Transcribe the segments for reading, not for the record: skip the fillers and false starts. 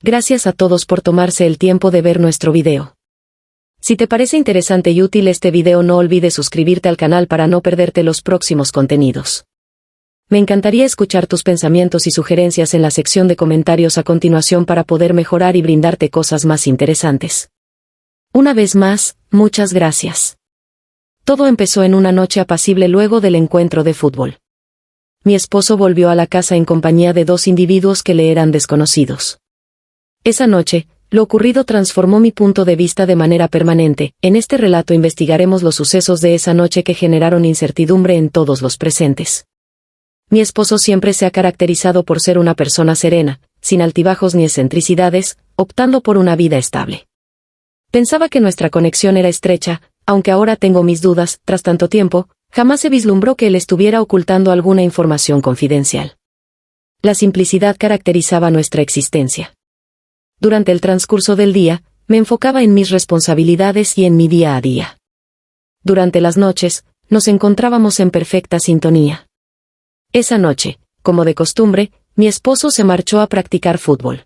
Gracias a todos por tomarse el tiempo de ver nuestro video. Si te parece interesante y útil este video, no olvides suscribirte al canal para no perderte los próximos contenidos. Me encantaría escuchar tus pensamientos y sugerencias en la sección de comentarios a continuación para poder mejorar y brindarte cosas más interesantes. Una vez más, muchas gracias. Todo empezó en una noche apacible luego del encuentro de fútbol. Mi esposo volvió a la casa en compañía de dos individuos que le eran desconocidos. Esa noche, lo ocurrido transformó mi punto de vista de manera permanente. En este relato investigaremos los sucesos de esa noche que generaron incertidumbre en todos los presentes. Mi esposo siempre se ha caracterizado por ser una persona serena, sin altibajos ni excentricidades, optando por una vida estable. Pensaba que nuestra conexión era estrecha, aunque ahora tengo mis dudas. Tras tanto tiempo, jamás se vislumbró que él estuviera ocultando alguna información confidencial. La simplicidad caracterizaba nuestra existencia. Durante el transcurso del día, me enfocaba en mis responsabilidades y en mi día a día. Durante las noches, nos encontrábamos en perfecta sintonía. Esa noche, como de costumbre, mi esposo se marchó a practicar fútbol.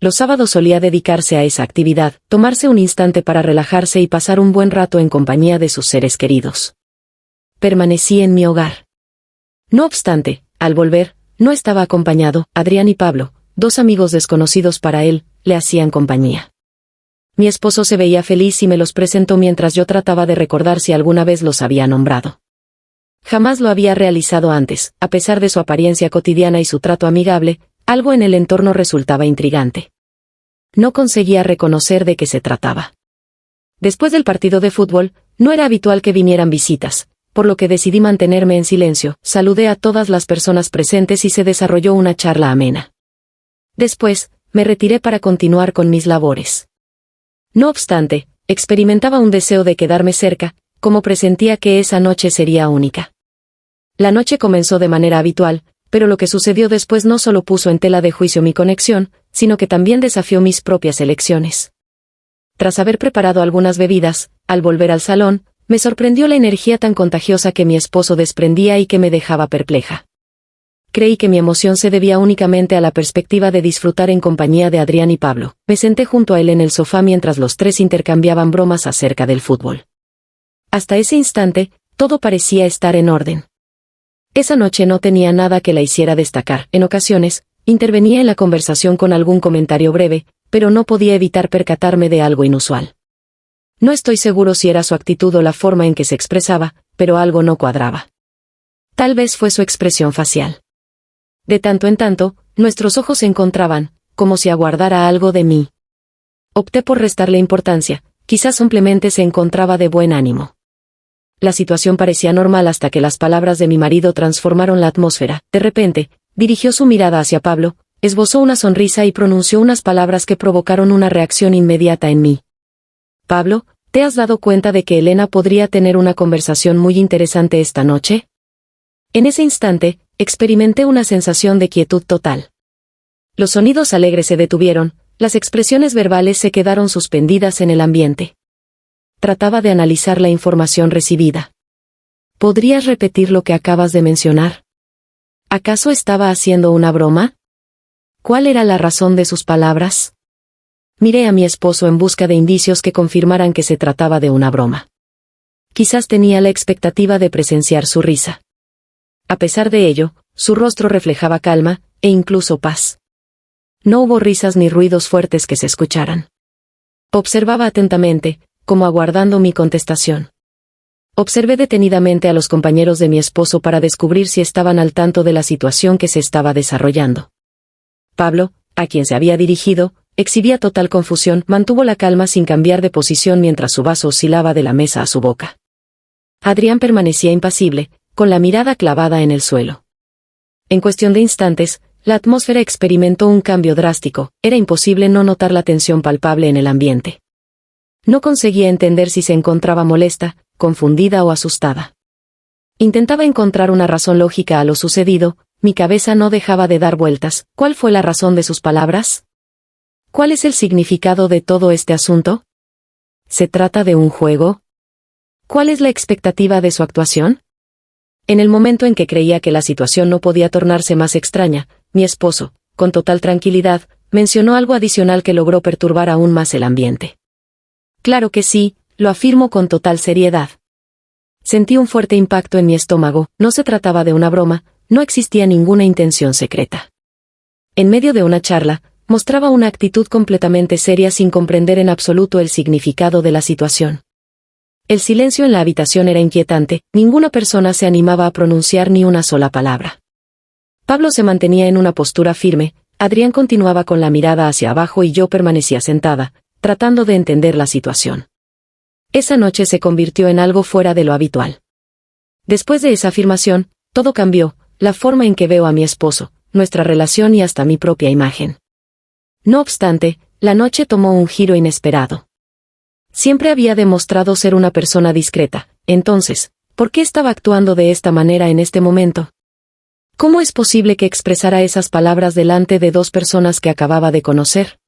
Los sábados solía dedicarse a esa actividad, tomarse un instante para relajarse y pasar un buen rato en compañía de sus seres queridos. Permanecí en mi hogar. No obstante, al volver, no estaba acompañado. Adrián y Pablo, dos amigos desconocidos para él, le hacían compañía. Mi esposo se veía feliz y me los presentó mientras yo trataba de recordar si alguna vez los había nombrado. Jamás lo había realizado antes. A pesar de su apariencia cotidiana y su trato amigable, algo en el entorno resultaba intrigante. No conseguía reconocer de qué se trataba. Después del partido de fútbol, no era habitual que vinieran visitas, por lo que decidí mantenerme en silencio. Saludé a todas las personas presentes y se desarrolló una charla amena. Después, me retiré para continuar con mis labores. No obstante, experimentaba un deseo de quedarme cerca, como presentía que esa noche sería única. La noche comenzó de manera habitual, pero lo que sucedió después no solo puso en tela de juicio mi conexión, sino que también desafió mis propias elecciones. Tras haber preparado algunas bebidas, al volver al salón, me sorprendió la energía tan contagiosa que mi esposo desprendía y que me dejaba perpleja. Creí que mi emoción se debía únicamente a la perspectiva de disfrutar en compañía de Adrián y Pablo. Me senté junto a él en el sofá mientras los tres intercambiaban bromas acerca del fútbol. Hasta ese instante, todo parecía estar en orden. Esa noche no tenía nada que la hiciera destacar. En ocasiones, intervenía en la conversación con algún comentario breve, pero no podía evitar percatarme de algo inusual. No estoy seguro si era su actitud o la forma en que se expresaba, pero algo no cuadraba. Tal vez fue su expresión facial. De tanto en tanto, nuestros ojos se encontraban, como si aguardara algo de mí. Opté por restarle importancia, quizás simplemente se encontraba de buen ánimo. La situación parecía normal hasta que las palabras de mi marido transformaron la atmósfera. De repente, dirigió su mirada hacia Pablo, esbozó una sonrisa y pronunció unas palabras que provocaron una reacción inmediata en mí. Pablo, ¿te has dado cuenta de que Elena podría tener una conversación muy interesante esta noche? En ese instante, experimenté una sensación de quietud total. Los sonidos alegres se detuvieron, las expresiones verbales se quedaron suspendidas en el ambiente. Trataba de analizar la información recibida. ¿Podrías repetir lo que acabas de mencionar? ¿Acaso estaba haciendo una broma? ¿Cuál era la razón de sus palabras? Miré a mi esposo en busca de indicios que confirmaran que se trataba de una broma. Quizás tenía la expectativa de presenciar su risa. A pesar de ello, su rostro reflejaba calma, e incluso paz. No hubo risas ni ruidos fuertes que se escucharan. Observaba atentamente, como aguardando mi contestación. Observé detenidamente a los compañeros de mi esposo para descubrir si estaban al tanto de la situación que se estaba desarrollando. Pablo, a quien se había dirigido, exhibía total confusión. Mantuvo la calma sin cambiar de posición mientras su vaso oscilaba de la mesa a su boca. Adrián permanecía impasible, con la mirada clavada en el suelo. En cuestión de instantes, la atmósfera experimentó un cambio drástico. Era imposible no notar la tensión palpable en el ambiente. No conseguía entender si se encontraba molesta, confundida o asustada. Intentaba encontrar una razón lógica a lo sucedido, mi cabeza no dejaba de dar vueltas. ¿Cuál fue la razón de sus palabras? ¿Cuál es el significado de todo este asunto? ¿Se trata de un juego? ¿Cuál es la expectativa de su actuación? En el momento en que creía que la situación no podía tornarse más extraña, mi esposo, con total tranquilidad, mencionó algo adicional que logró perturbar aún más el ambiente. Claro que sí, lo afirmo con total seriedad. Sentí un fuerte impacto en mi estómago, no se trataba de una broma, no existía ninguna intención secreta. En medio de una charla, mostraba una actitud completamente seria sin comprender en absoluto el significado de la situación. El silencio en la habitación era inquietante, ninguna persona se animaba a pronunciar ni una sola palabra. Pablo se mantenía en una postura firme, Adrián continuaba con la mirada hacia abajo y yo permanecía sentada, tratando de entender la situación. Esa noche se convirtió en algo fuera de lo habitual. Después de esa afirmación, todo cambió, la forma en que veo a mi esposo, nuestra relación y hasta mi propia imagen. No obstante, la noche tomó un giro inesperado. Siempre había demostrado ser una persona discreta, entonces, ¿por qué estaba actuando de esta manera en este momento? ¿Cómo es posible que expresara esas palabras delante de dos personas que acababa de conocer?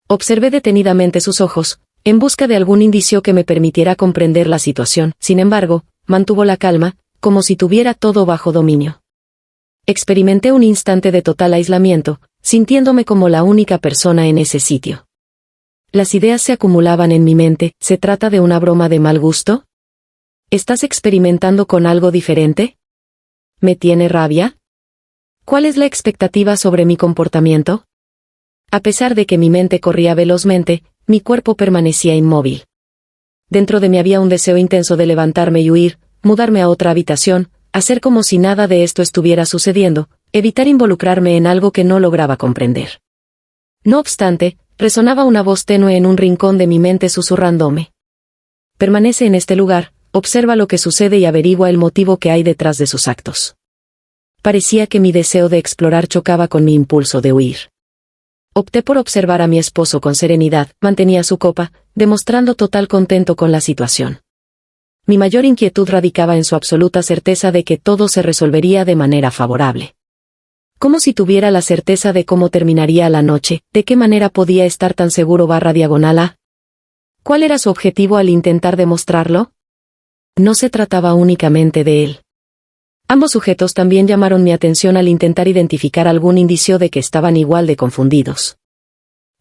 Observé detenidamente sus ojos, en busca de algún indicio que me permitiera comprender la situación, sin embargo, mantuvo la calma, como si tuviera todo bajo dominio. Experimenté un instante de total aislamiento, sintiéndome como la única persona en ese sitio. Las ideas se acumulaban en mi mente, ¿se trata de una broma de mal gusto? ¿Estás experimentando con algo diferente? ¿Me tiene rabia? ¿Cuál es la expectativa sobre mi comportamiento? A pesar de que mi mente corría velozmente, mi cuerpo permanecía inmóvil. Dentro de mí había un deseo intenso de levantarme y huir, mudarme a otra habitación, hacer como si nada de esto estuviera sucediendo, evitar involucrarme en algo que no lograba comprender. No obstante, resonaba una voz tenue en un rincón de mi mente susurrándome. Permanece en este lugar, observa lo que sucede y averigua el motivo que hay detrás de sus actos. Parecía que mi deseo de explorar chocaba con mi impulso de huir. Opté por observar a mi esposo con serenidad, mantenía su copa, demostrando total contento con la situación. Mi mayor inquietud radicaba en su absoluta certeza de que todo se resolvería de manera favorable. Como si tuviera la certeza de cómo terminaría la noche, ¿de qué manera podía estar tan seguro /A? ¿Cuál era su objetivo al intentar demostrarlo? No se trataba únicamente de él. Ambos sujetos también llamaron mi atención al intentar identificar algún indicio de que estaban igual de confundidos.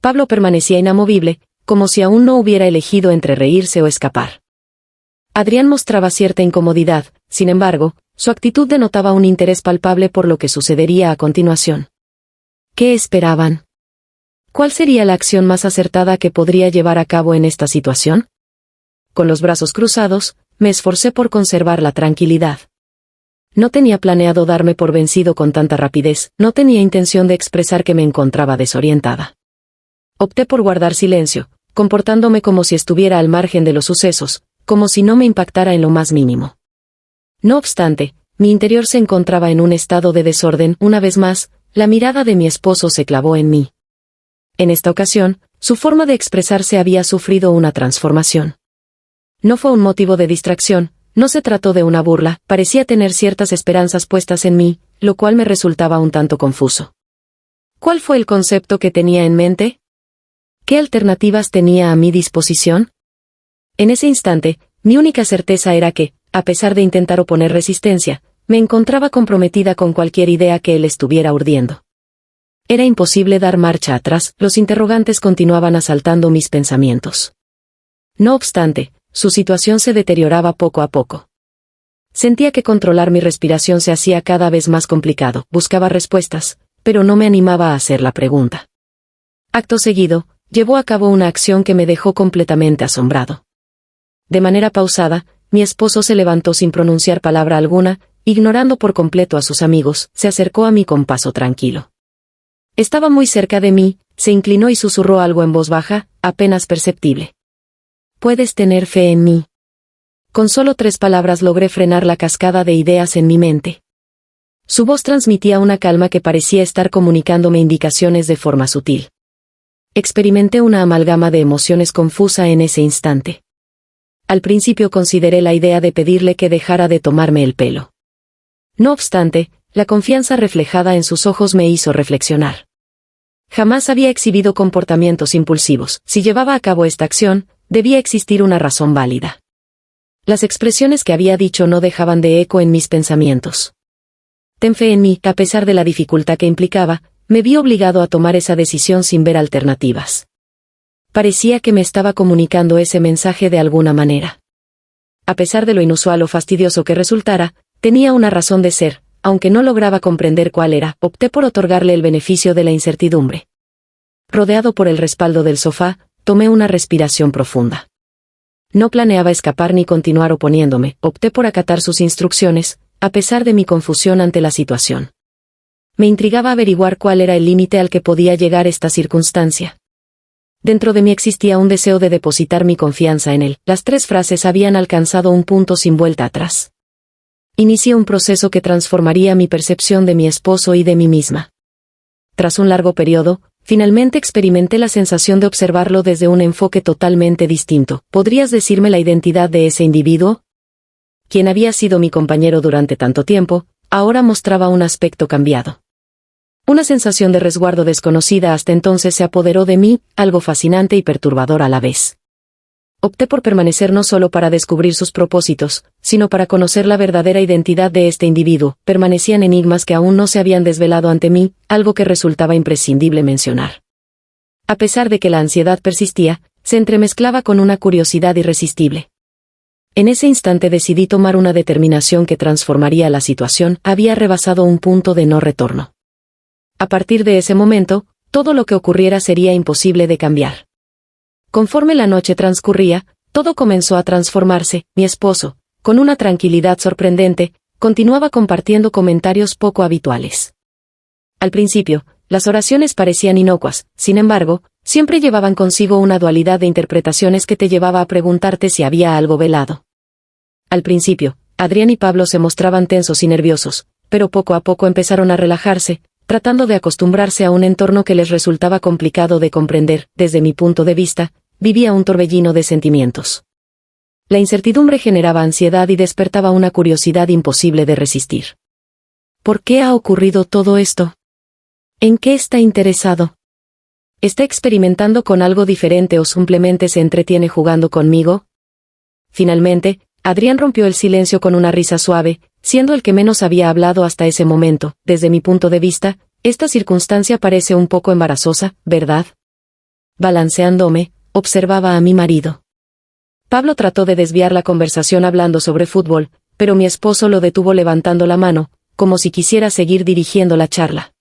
Pablo permanecía inamovible, como si aún no hubiera elegido entre reírse o escapar. Adrián mostraba cierta incomodidad, sin embargo, su actitud denotaba un interés palpable por lo que sucedería a continuación. ¿Qué esperaban? ¿Cuál sería la acción más acertada que podría llevar a cabo en esta situación? Con los brazos cruzados, me esforcé por conservar la tranquilidad. No tenía planeado darme por vencido con tanta rapidez, no tenía intención de expresar que me encontraba desorientada. Opté por guardar silencio, comportándome como si estuviera al margen de los sucesos, como si no me impactara en lo más mínimo. No obstante, mi interior se encontraba en un estado de desorden. Una vez más, la mirada de mi esposo se clavó en mí. En esta ocasión, su forma de expresarse había sufrido una transformación. No fue un motivo de distracción, no se trató de una burla, parecía tener ciertas esperanzas puestas en mí, lo cual me resultaba un tanto confuso. ¿Cuál fue el concepto que tenía en mente? ¿Qué alternativas tenía a mi disposición? En ese instante, mi única certeza era que, a pesar de intentar oponer resistencia, me encontraba comprometida con cualquier idea que él estuviera urdiendo. Era imposible dar marcha atrás, los interrogantes continuaban asaltando mis pensamientos. No obstante, su situación se deterioraba poco a poco. Sentía que controlar mi respiración se hacía cada vez más complicado, buscaba respuestas, pero no me animaba a hacer la pregunta. Acto seguido, llevó a cabo una acción que me dejó completamente asombrado. De manera pausada, mi esposo se levantó sin pronunciar palabra alguna, ignorando por completo a sus amigos, se acercó a mí con paso tranquilo. Estaba muy cerca de mí, se inclinó y susurró algo en voz baja, apenas perceptible. Puedes tener fe en mí. Con solo 3 palabras logré frenar la cascada de ideas en mi mente. Su voz transmitía una calma que parecía estar comunicándome indicaciones de forma sutil. Experimenté una amalgama de emociones confusa en ese instante. Al principio consideré la idea de pedirle que dejara de tomarme el pelo. No obstante, la confianza reflejada en sus ojos me hizo reflexionar. Jamás había exhibido comportamientos impulsivos. Si llevaba a cabo esta acción, debía existir una razón válida. Las expresiones que había dicho no dejaban de eco en mis pensamientos. Ten fe en mí, a pesar de la dificultad que implicaba, me vi obligado a tomar esa decisión sin ver alternativas. Parecía que me estaba comunicando ese mensaje de alguna manera. A pesar de lo inusual o fastidioso que resultara, tenía una razón de ser, aunque no lograba comprender cuál era. Opté por otorgarle el beneficio de la incertidumbre. Rodeado por el respaldo del sofá, tomé una respiración profunda. No planeaba escapar ni continuar oponiéndome, opté por acatar sus instrucciones, a pesar de mi confusión ante la situación. Me intrigaba averiguar cuál era el límite al que podía llegar esta circunstancia. Dentro de mí existía un deseo de depositar mi confianza en él. Las 3 frases habían alcanzado un punto sin vuelta atrás. Inicié un proceso que transformaría mi percepción de mi esposo y de mí misma. Tras un largo periodo, finalmente experimenté la sensación de observarlo desde un enfoque totalmente distinto. ¿Podrías decirme la identidad de ese individuo? Quien había sido mi compañero durante tanto tiempo, ahora mostraba un aspecto cambiado. Una sensación de resguardo desconocida hasta entonces se apoderó de mí, algo fascinante y perturbador a la vez. Opté por permanecer no solo para descubrir sus propósitos, sino para conocer la verdadera identidad de este individuo. Permanecían enigmas que aún no se habían desvelado ante mí, algo que resultaba imprescindible mencionar. A pesar de que la ansiedad persistía, se entremezclaba con una curiosidad irresistible. En ese instante decidí tomar una determinación que transformaría la situación. Había rebasado un punto de no retorno. A partir de ese momento, todo lo que ocurriera sería imposible de cambiar. Conforme la noche transcurría, todo comenzó a transformarse. Mi esposo, con una tranquilidad sorprendente, continuaba compartiendo comentarios poco habituales. Al principio, las oraciones parecían inocuas, sin embargo, siempre llevaban consigo una dualidad de interpretaciones que te llevaba a preguntarte si había algo velado. Al principio, Adrián y Pablo se mostraban tensos y nerviosos, pero poco a poco empezaron a relajarse, tratando de acostumbrarse a un entorno que les resultaba complicado de comprender. Desde mi punto de vista, vivía un torbellino de sentimientos. La incertidumbre generaba ansiedad y despertaba una curiosidad imposible de resistir. ¿Por qué ha ocurrido todo esto? ¿En qué está interesado? ¿Está experimentando con algo diferente o simplemente se entretiene jugando conmigo? Finalmente, Adrián rompió el silencio con una risa suave, siendo el que menos había hablado hasta ese momento. Desde mi punto de vista, esta circunstancia parece un poco embarazosa, ¿verdad? Balanceándome, observaba a mi marido. Pablo trató de desviar la conversación hablando sobre fútbol, pero mi esposo lo detuvo levantando la mano, como si quisiera seguir dirigiendo la charla.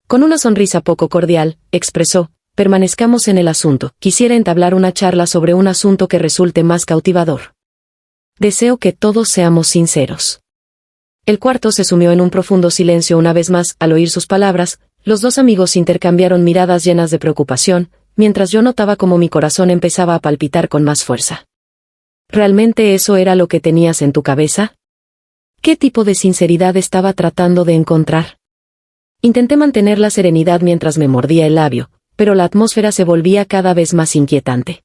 Con una sonrisa poco cordial, expresó: permanezcamos en el asunto. Quisiera entablar una charla sobre un asunto que resulte más cautivador. Deseo que todos seamos sinceros. El cuarto se sumió en un profundo silencio una vez más. Al oír sus palabras, los 2 amigos intercambiaron miradas llenas de preocupación, mientras yo notaba cómo mi corazón empezaba a palpitar con más fuerza. ¿Realmente eso era lo que tenías en tu cabeza? ¿Qué tipo de sinceridad estaba tratando de encontrar? Intenté mantener la serenidad mientras me mordía el labio, pero la atmósfera se volvía cada vez más inquietante.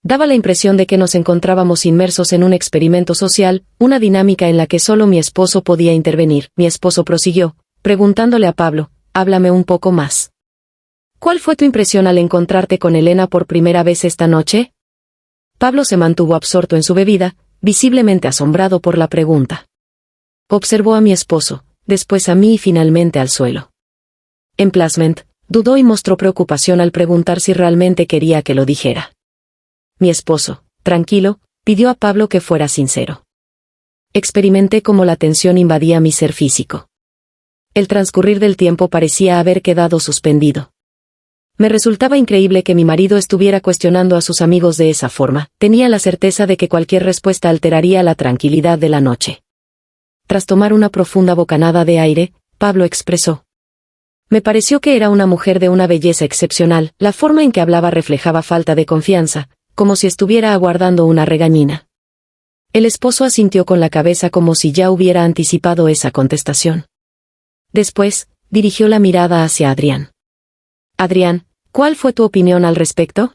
Daba la impresión de que nos encontrábamos inmersos en un experimento social, una dinámica en la que solo mi esposo podía intervenir. Mi esposo prosiguió, preguntándole a Pablo: háblame un poco más. ¿Cuál fue tu impresión al encontrarte con Elena por primera vez esta noche? Pablo se mantuvo absorto en su bebida, visiblemente asombrado por la pregunta. Observó a mi esposo, después a mí y finalmente al suelo. Emplacement, dudó y mostró preocupación al preguntar si realmente quería que lo dijera. Mi esposo, tranquilo, pidió a Pablo que fuera sincero. Experimenté cómo la tensión invadía mi ser físico. El transcurrir del tiempo parecía haber quedado suspendido. Me resultaba increíble que mi marido estuviera cuestionando a sus amigos de esa forma. Tenía la certeza de que cualquier respuesta alteraría la tranquilidad de la noche. Tras tomar una profunda bocanada de aire, Pablo expresó: me pareció que era una mujer de una belleza excepcional. La forma en que hablaba reflejaba falta de confianza, como si estuviera aguardando una regañina. El esposo asintió con la cabeza como si ya hubiera anticipado esa contestación. Después, dirigió la mirada hacia Adrián. Adrián, ¿cuál fue tu opinión al respecto?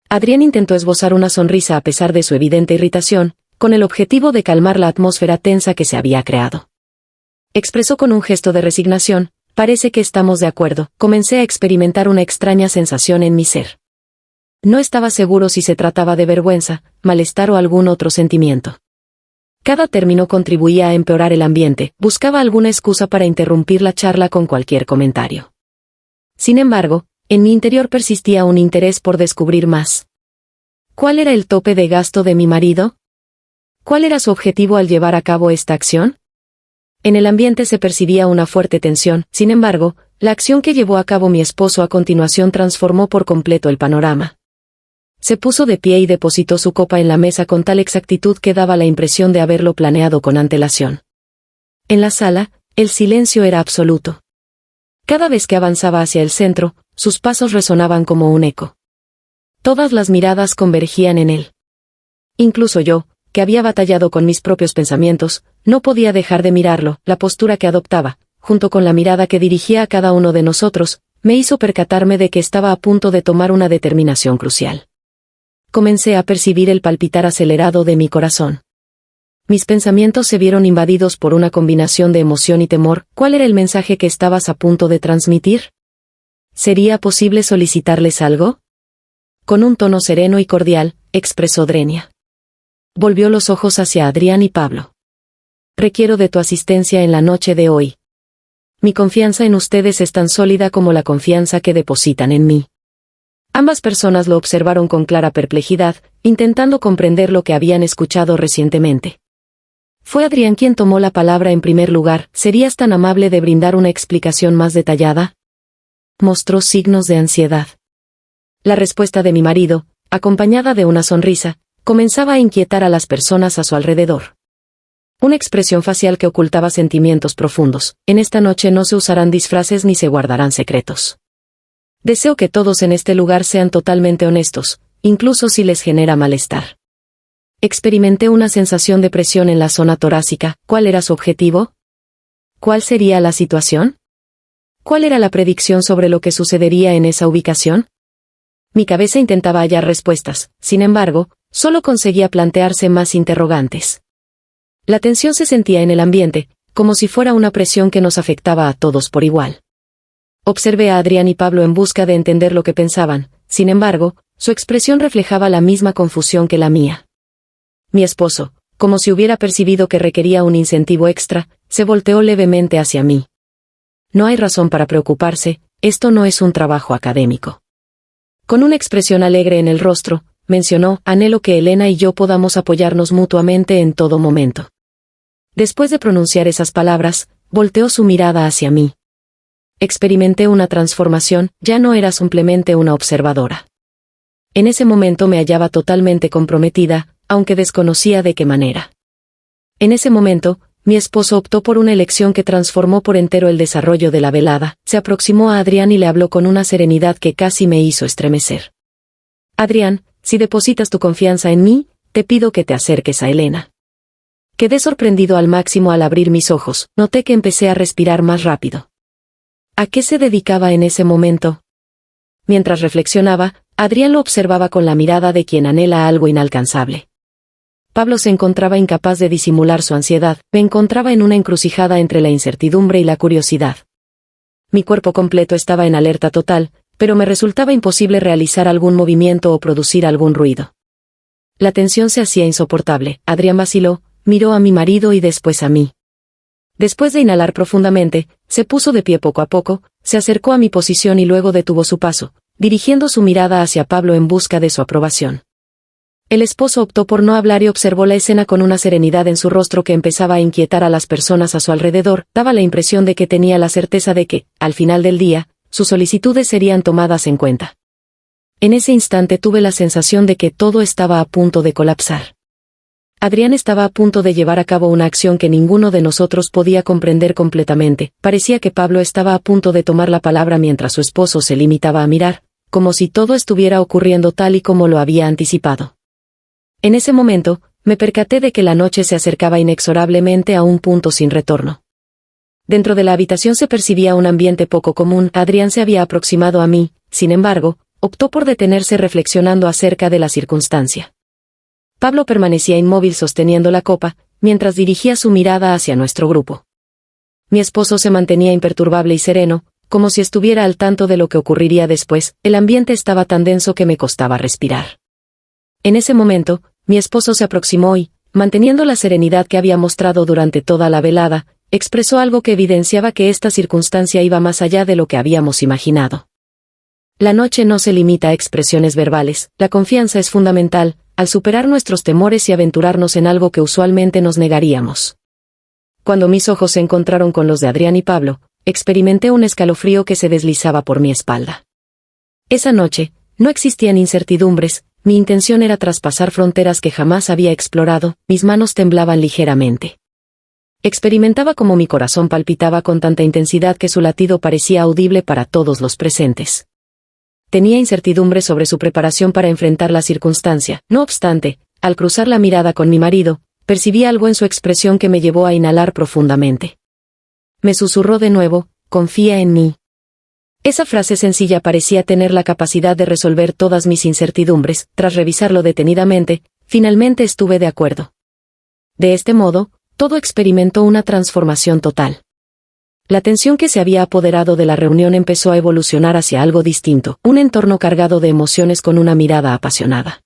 Adrián intentó esbozar una sonrisa a pesar de su evidente irritación, con el objetivo de calmar la atmósfera tensa que se había creado. Expresó con un gesto de resignación: parece que estamos de acuerdo. Comencé a experimentar una extraña sensación en mi ser. No estaba seguro si se trataba de vergüenza, malestar o algún otro sentimiento. Cada término contribuía a empeorar el ambiente. Buscaba alguna excusa para interrumpir la charla con cualquier comentario. Sin embargo, en mi interior persistía un interés por descubrir más. ¿Cuál era el tope de gasto de mi marido? ¿Cuál era su objetivo al llevar a cabo esta acción? En el ambiente se percibía una fuerte tensión, sin embargo, la acción que llevó a cabo mi esposo a continuación transformó por completo el panorama. Se puso de pie y depositó su copa en la mesa con tal exactitud que daba la impresión de haberlo planeado con antelación. En la sala, el silencio era absoluto. Cada vez que avanzaba hacia el centro, sus pasos resonaban como un eco. Todas las miradas convergían en él. Incluso yo, que había batallado con mis propios pensamientos, no podía dejar de mirarlo. La postura que adoptaba, junto con la mirada que dirigía a cada uno de nosotros, me hizo percatarme de que estaba a punto de tomar una determinación crucial. Comencé a percibir el palpitar acelerado de mi corazón. Mis pensamientos se vieron invadidos por una combinación de emoción y temor. ¿Cuál era el mensaje que estabas a punto de transmitir? ¿Sería posible solicitarles algo? Con un tono sereno y cordial, expresó Drenia. Volvió los ojos hacia Adrián y Pablo. Requiero de tu asistencia en la noche de hoy. Mi confianza en ustedes es tan sólida como la confianza que depositan en mí. Ambas personas lo observaron con clara perplejidad, intentando comprender lo que habían escuchado recientemente. Fue Adrián quien tomó la palabra en primer lugar. ¿Serías tan amable de brindar una explicación más detallada? Mostró signos de ansiedad. La respuesta de mi marido, acompañada de una sonrisa, comenzaba a inquietar a las personas a su alrededor. Una expresión facial que ocultaba sentimientos profundos. En esta noche no se usarán disfraces ni se guardarán secretos. Deseo que todos en este lugar sean totalmente honestos, incluso si les genera malestar. Experimenté una sensación de presión en la zona torácica. ¿Cuál era su objetivo? ¿Cuál sería la situación? ¿Cuál era la predicción sobre lo que sucedería en esa ubicación? Mi cabeza intentaba hallar respuestas, sin embargo, solo conseguía plantearse más interrogantes. La tensión se sentía en el ambiente, como si fuera una presión que nos afectaba a todos por igual. Observé a Adrián y Pablo en busca de entender lo que pensaban, sin embargo, su expresión reflejaba la misma confusión que la mía. Mi esposo, como si hubiera percibido que requería un incentivo extra, se volteó levemente hacia mí. No hay razón para preocuparse, esto no es un trabajo académico. Con una expresión alegre en el rostro, mencionó, anhelo que Elena y yo podamos apoyarnos mutuamente en todo momento. Después de pronunciar esas palabras, volteó su mirada hacia mí. Experimenté una transformación, ya no era simplemente una observadora. En ese momento me hallaba totalmente comprometida, aunque desconocía de qué manera. En ese momento, mi esposo optó por una elección que transformó por entero el desarrollo de la velada. Se aproximó a Adrián y le habló con una serenidad que casi me hizo estremecer. Adrián, si depositas tu confianza en mí, te pido que te acerques a Elena. Quedé sorprendido al máximo al abrir mis ojos. Noté que empecé a respirar más rápido. ¿A qué se dedicaba en ese momento? Mientras reflexionaba, Adrián lo observaba con la mirada de quien anhela algo inalcanzable. Pablo se encontraba incapaz de disimular su ansiedad. Me encontraba en una encrucijada entre la incertidumbre y la curiosidad. Mi cuerpo completo estaba en alerta total, pero me resultaba imposible realizar algún movimiento o producir algún ruido. La tensión se hacía insoportable. Adrián vaciló, miró a mi marido y después a mí. Después de inhalar profundamente, se puso de pie poco a poco, se acercó a mi posición y luego detuvo su paso, dirigiendo su mirada hacia Pablo en busca de su aprobación. El esposo optó por no hablar y observó la escena con una serenidad en su rostro que empezaba a inquietar a las personas a su alrededor. Daba la impresión de que tenía la certeza de que, al final del día, sus solicitudes serían tomadas en cuenta. En ese instante tuve la sensación de que todo estaba a punto de colapsar. Adrián estaba a punto de llevar a cabo una acción que ninguno de nosotros podía comprender completamente. Parecía que Pablo estaba a punto de tomar la palabra mientras su esposo se limitaba a mirar, como si todo estuviera ocurriendo tal y como lo había anticipado. En ese momento, me percaté de que la noche se acercaba inexorablemente a un punto sin retorno. Dentro de la habitación se percibía un ambiente poco común. Adrián se había aproximado a mí, sin embargo, optó por detenerse reflexionando acerca de la circunstancia. Pablo permanecía inmóvil sosteniendo la copa, mientras dirigía su mirada hacia nuestro grupo. Mi esposo se mantenía imperturbable y sereno, como si estuviera al tanto de lo que ocurriría después. El ambiente estaba tan denso que me costaba respirar. En ese momento, mi esposo se aproximó y, manteniendo la serenidad que había mostrado durante toda la velada, expresó algo que evidenciaba que esta circunstancia iba más allá de lo que habíamos imaginado. La noche no se limita a expresiones verbales, la confianza es fundamental, al superar nuestros temores y aventurarnos en algo que usualmente nos negaríamos. Cuando mis ojos se encontraron con los de Adrián y Pablo, experimenté un escalofrío que se deslizaba por mi espalda. Esa noche, no existían incertidumbres, mi intención era traspasar fronteras que jamás había explorado, mis manos temblaban ligeramente. Experimentaba cómo mi corazón palpitaba con tanta intensidad que su latido parecía audible para todos los presentes. Tenía incertidumbre sobre su preparación para enfrentar la circunstancia. No obstante, al cruzar la mirada con mi marido, percibí algo en su expresión que me llevó a inhalar profundamente. Me susurró de nuevo, confía en mí. Esa frase sencilla parecía tener la capacidad de resolver todas mis incertidumbres. Tras revisarlo detenidamente, finalmente estuve de acuerdo. De este modo, todo experimentó una transformación total. La tensión que se había apoderado de la reunión empezó a evolucionar hacia algo distinto, un entorno cargado de emociones con una mirada apasionada.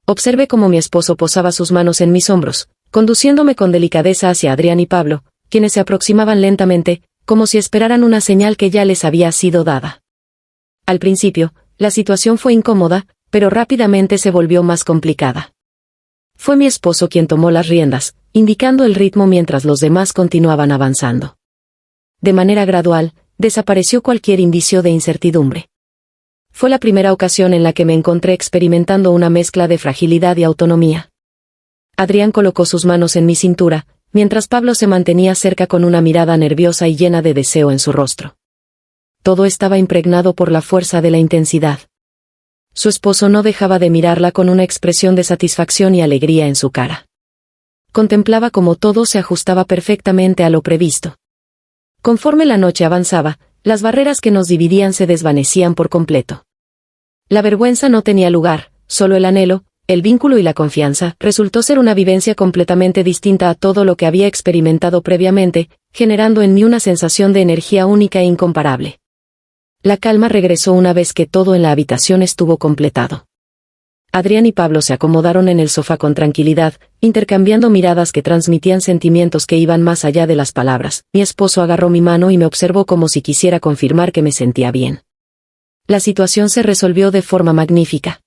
Observé cómo mi esposo posaba sus manos en mis hombros, conduciéndome con delicadeza hacia Adrián y Pablo, quienes se aproximaban lentamente, como si esperaran una señal que ya les había sido dada. Al principio, la situación fue incómoda, pero rápidamente se volvió más complicada. Fue mi esposo quien tomó las riendas, indicando el ritmo mientras los demás continuaban avanzando. De manera gradual, desapareció cualquier indicio de incertidumbre. Fue la primera ocasión en la que me encontré experimentando una mezcla de fragilidad y autonomía. Adrián colocó sus manos en mi cintura, mientras Pablo se mantenía cerca con una mirada nerviosa y llena de deseo en su rostro. Todo estaba impregnado por la fuerza de la intensidad. Su esposo no dejaba de mirarla con una expresión de satisfacción y alegría en su cara. Contemplaba cómo todo se ajustaba perfectamente a lo previsto. Conforme la noche avanzaba, las barreras que nos dividían se desvanecían por completo. La vergüenza no tenía lugar, solo el anhelo, el vínculo y la confianza. Resultó ser una vivencia completamente distinta a todo lo que había experimentado previamente, generando en mí una sensación de energía única e incomparable. La calma regresó una vez que todo en la habitación estuvo completado. Adrián y Pablo se acomodaron en el sofá con tranquilidad, intercambiando miradas que transmitían sentimientos que iban más allá de las palabras. Mi esposo agarró mi mano y me observó como si quisiera confirmar que me sentía bien. La situación se resolvió de forma magnífica.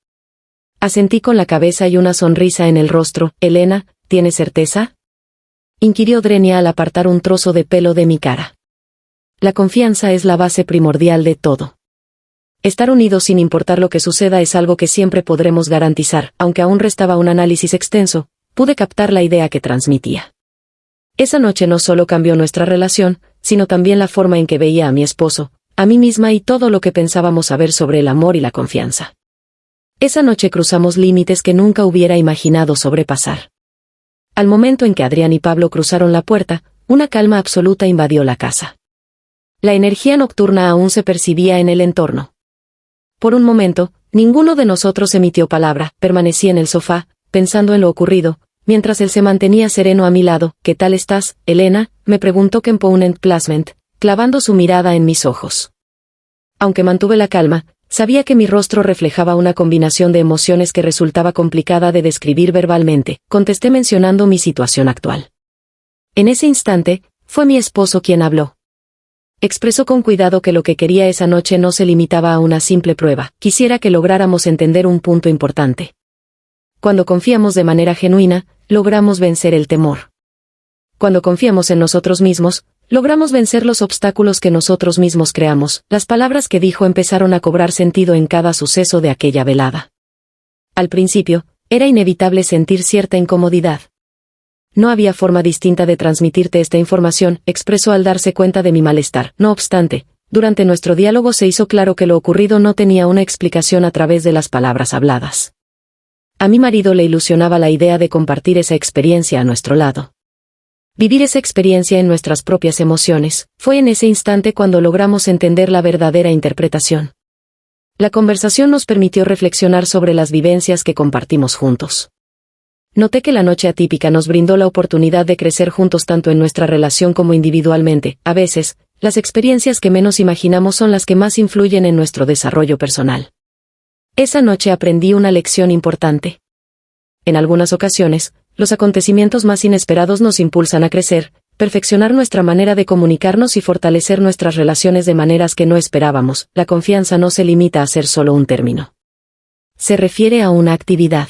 Asentí con la cabeza y una sonrisa en el rostro. «Elena, ¿tienes certeza?», inquirió Drenia al apartar un trozo de pelo de mi cara. La confianza es la base primordial de todo. Estar unidos sin importar lo que suceda es algo que siempre podremos garantizar. Aunque aún restaba un análisis extenso, pude captar la idea que transmitía. Esa noche no solo cambió nuestra relación, sino también la forma en que veía a mi esposo, a mí misma y todo lo que pensábamos saber sobre el amor y la confianza. Esa noche cruzamos límites que nunca hubiera imaginado sobrepasar. Al momento en que Adrián y Pablo cruzaron la puerta, una calma absoluta invadió la casa. La energía nocturna aún se percibía en el entorno. Por un momento, ninguno de nosotros emitió palabra. Permanecí en el sofá, pensando en lo ocurrido, mientras él se mantenía sereno a mi lado. «¿Qué tal estás, Elena?», me preguntó Component Placement, clavando su mirada en mis ojos. Aunque mantuve la calma, sabía que mi rostro reflejaba una combinación de emociones que resultaba complicada de describir verbalmente. Contesté mencionando mi situación actual. En ese instante, fue mi esposo quien habló. Expresó con cuidado que lo que quería esa noche no se limitaba a una simple prueba. Quisiera que lográramos entender un punto importante. Cuando confiamos de manera genuina, logramos vencer el temor. Cuando confiamos en nosotros mismos, logramos vencer los obstáculos que nosotros mismos creamos. Las palabras que dijo empezaron a cobrar sentido en cada suceso de aquella velada. Al principio, era inevitable sentir cierta incomodidad. «No había forma distinta de transmitirte esta información», expresó al darse cuenta de mi malestar. No obstante, durante nuestro diálogo se hizo claro que lo ocurrido no tenía una explicación a través de las palabras habladas. A mi marido le ilusionaba la idea de compartir esa experiencia a nuestro lado. Vivir esa experiencia en nuestras propias emociones. Fue en ese instante cuando logramos entender la verdadera interpretación. La conversación nos permitió reflexionar sobre las vivencias que compartimos juntos. Noté que la noche atípica nos brindó la oportunidad de crecer juntos tanto en nuestra relación como individualmente. A veces, las experiencias que menos imaginamos son las que más influyen en nuestro desarrollo personal. Esa noche aprendí una lección importante. En algunas ocasiones, los acontecimientos más inesperados nos impulsan a crecer, Perfeccionar nuestra manera de comunicarnos y fortalecer nuestras relaciones de maneras que no esperábamos. La confianza no se limita a ser solo un término. Se refiere a una actividad.